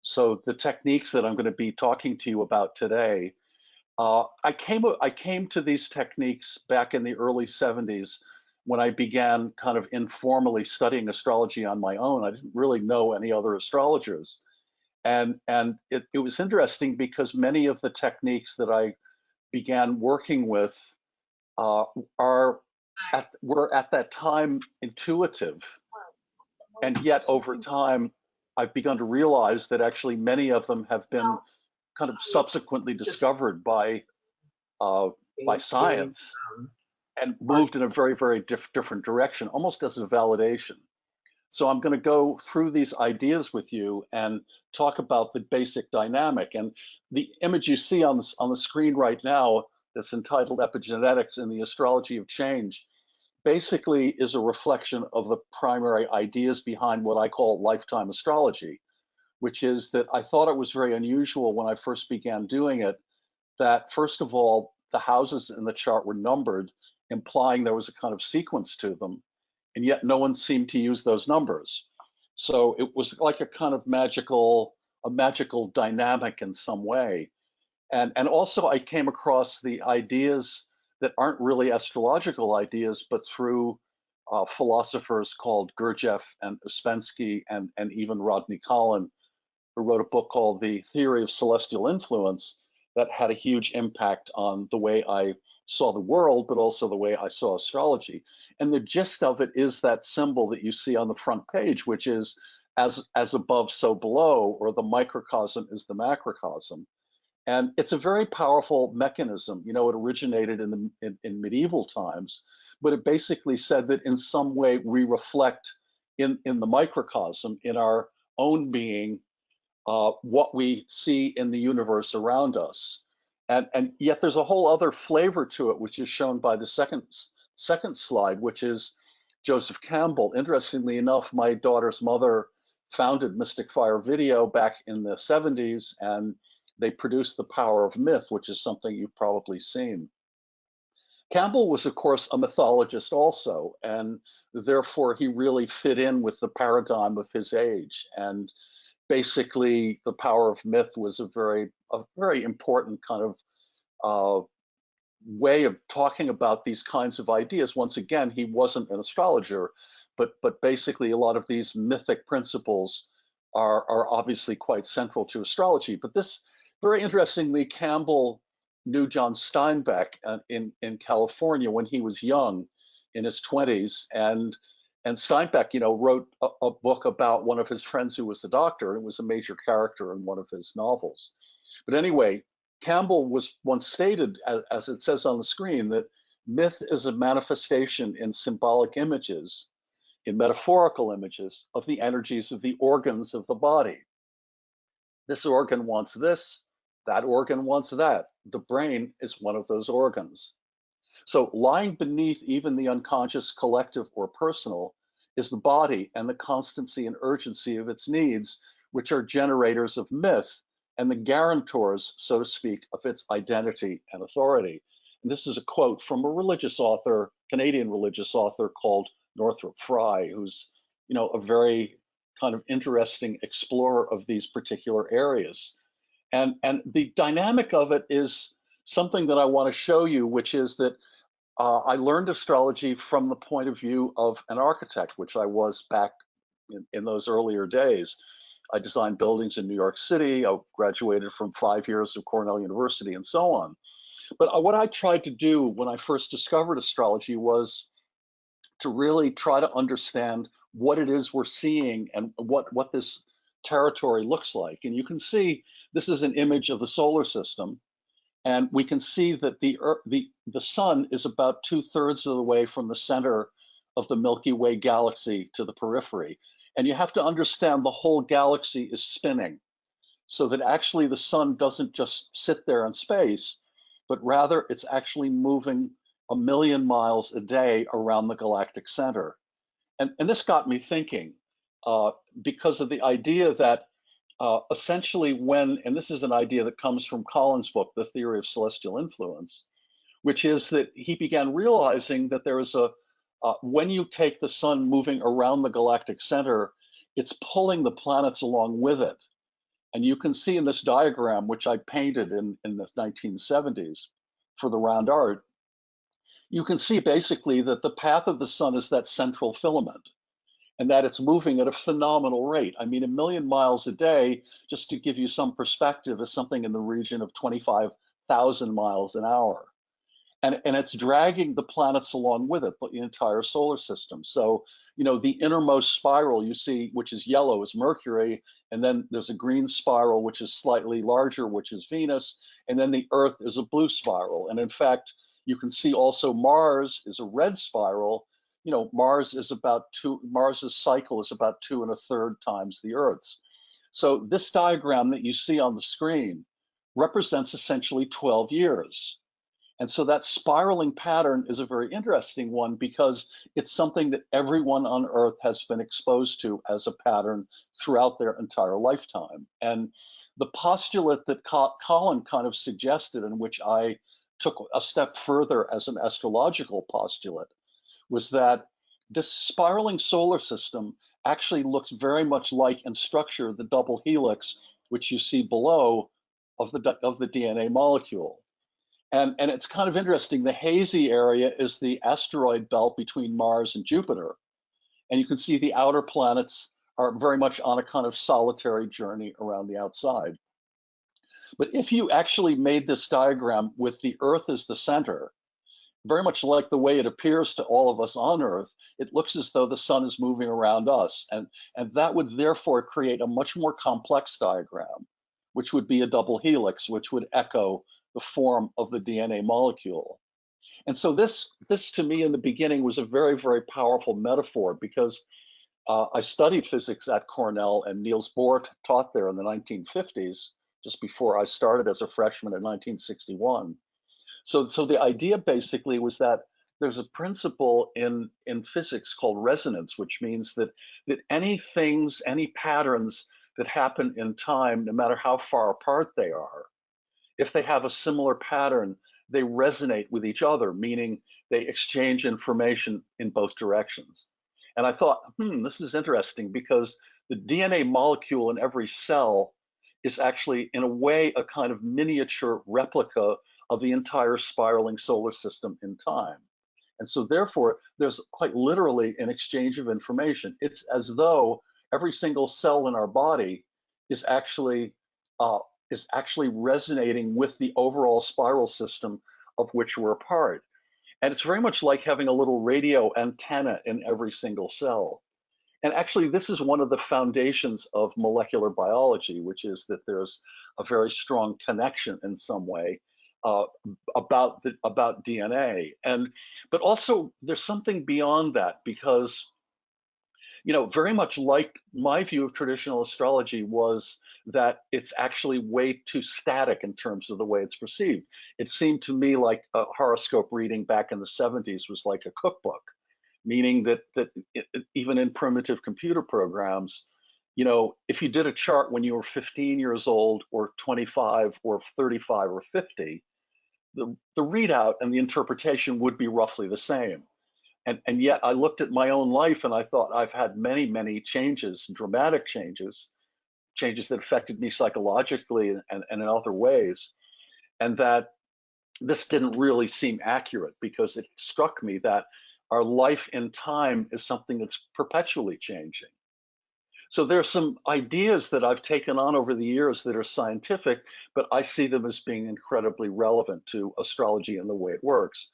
So the techniques that I'm going to be talking to you about today, I came to these techniques back in the early 70s when I began kind of informally studying astrology on my own. I didn't really know any other astrologers. And it was interesting because many of the techniques that I began working with uh, are were at that time intuitive, and yet over time I've begun to realize that actually many of them have been kind of subsequently discovered uh, by science and moved in a very different direction, almost as a validation. So I'm going to go through these ideas with you and talk about the basic dynamic. And the image you see on the screen right now, that's entitled Epigenetics in the Astrology of Change, basically is a reflection of the primary ideas behind what I call lifetime astrology, which is that I thought it was very unusual when I first began doing it, that first of all, the houses in the chart were numbered, implying there was a kind of sequence to them, and yet no one seemed to use those numbers. So it was like a magical dynamic in some way. And also I came across the ideas that aren't really astrological ideas, but through philosophers called Gurdjieff and Ouspensky and even Rodney Collin, who wrote a book called The Theory of Celestial Influence that had a huge impact on the way I saw the world, but also the way I saw astrology. And the gist of it is that symbol that you see on the front page, which is as above, so below, or the microcosm is the macrocosm. And it's a very powerful mechanism. You know, it originated in medieval times, but it basically said that in some way we reflect in the microcosm, in our own being, what we see in the universe around us. And yet there's a whole other flavor to it, which is shown by the second slide, which is Joseph Campbell. Interestingly enough, my daughter's mother founded Mystic Fire Video back in the 70s, and they produced The Power of Myth, which is something you've probably seen. Campbell was, of course, a mythologist also, and therefore he really fit in with the paradigm of his age. And basically, The Power of Myth was a very important kind of uh, way of talking about these kinds of ideas. Once again, he wasn't an astrologer, but basically a lot of these mythic principles are obviously quite central to astrology. But this, very interestingly, Campbell knew John Steinbeck in California when he was young, in his 20s, and Steinbeck, you know, wrote a book about one of his friends who was the doctor, and was a major character in one of his novels. But anyway, Campbell was once stated, as it says on the screen, that myth is a manifestation in symbolic images, in metaphorical images, of the energies of the organs of the body. This organ wants this, that organ wants that. The brain is one of those organs. So lying beneath even the unconscious, collective, or personal is the body and the constancy and urgency of its needs, which are generators of myth and the guarantors, so to speak, of its identity and authority. And this is a quote from a religious author, Canadian religious author called Northrop Frye, who's, you know, a very kind of interesting explorer of these particular areas. And the dynamic of it is something that I want to show you, which is that I learned astrology from the point of view of an architect, which I was back in those earlier days. I designed buildings in New York City. I graduated from 5 years of Cornell University and so on. But what I tried to do when I first discovered astrology was to really try to understand what it is we're seeing and what this territory looks like. And you can see this is an image of the solar system. And we can see that the sun is about 2/3 of the way from the center of the Milky Way galaxy to the periphery. And you have to understand the whole galaxy is spinning, so that actually the sun doesn't just sit there in space, but rather it's actually moving 1 million miles a day around the galactic center. And this got me thinking, uh, because of the idea that essentially and this is an idea that comes from Collins' book, The Theory of Celestial Influence, which is that he began realizing that there is when you take the sun moving around the galactic center, it's pulling the planets along with it. And you can see in this diagram, which I painted in the 1970s for the round art, you can see basically that the path of the sun is that central filament and that it's moving at a phenomenal rate. I mean, 1 million miles a day, just to give you some perspective, is something in the region of 25,000 miles an hour. And it's dragging the planets along with it, the entire solar system. So, the innermost spiral you see, which is yellow, is Mercury, and then there's a green spiral, which is slightly larger, which is Venus, and then the Earth is a blue spiral. And in fact, you can see also Mars is a red spiral. Mars's cycle is about 2 1/3 times the Earth's. So this diagram that you see on the screen represents essentially 12 years. And so that spiraling pattern is a very interesting one because it's something that everyone on Earth has been exposed to as a pattern throughout their entire lifetime. And the postulate that Colin kind of suggested, and which I took a step further as an astrological postulate, was that this spiraling solar system actually looks very much like in structure the double helix, which you see below of the DNA molecule. And it's kind of interesting. The hazy area is the asteroid belt between Mars and Jupiter. And you can see the outer planets are very much on a kind of solitary journey around the outside. But if you actually made this diagram with the Earth as the center, very much like the way it appears to all of us on Earth, it looks as though the sun is moving around us. And that would therefore create a much more complex diagram, which would be a double helix, which would echo the form of the DNA molecule. And so this to me in the beginning was a very, very powerful metaphor because I studied physics at Cornell and Niels Bohr taught there in the 1950s, just before I started as a freshman in 1961. So the idea basically was that there's a principle in physics called resonance, which means that any patterns that happen in time, no matter how far apart they are, if they have a similar pattern, they resonate with each other, meaning they exchange information in both directions. And I thought, this is interesting because the DNA molecule in every cell is actually, in a way, a kind of miniature replica of the entire spiraling solar system in time. And so, therefore, there's quite literally an exchange of information. It's as though every single cell in our body is actually uh, is actually resonating with the overall spiral system of which we're a part. And it's very much like having a little radio antenna in every single cell. And actually, this is one of the foundations of molecular biology, which is that there's a very strong connection in some way uh, about DNA. But also there's something beyond that because very much like my view of traditional astrology was that it's actually way too static in terms of the way it's perceived. It seemed to me like a horoscope reading back in the 70s was like a cookbook, meaning that even in primitive computer programs, if you did a chart when you were 15 years old or 25 or 35 or 50, the readout and the interpretation would be roughly the same. And yet I looked at my own life and I thought I've had many, many changes, dramatic changes that affected me psychologically and in other ways. And that this didn't really seem accurate because it struck me that our life in time is something that's perpetually changing. So there's some ideas that I've taken on over the years that are scientific, but I see them as being incredibly relevant to astrology and the way it works.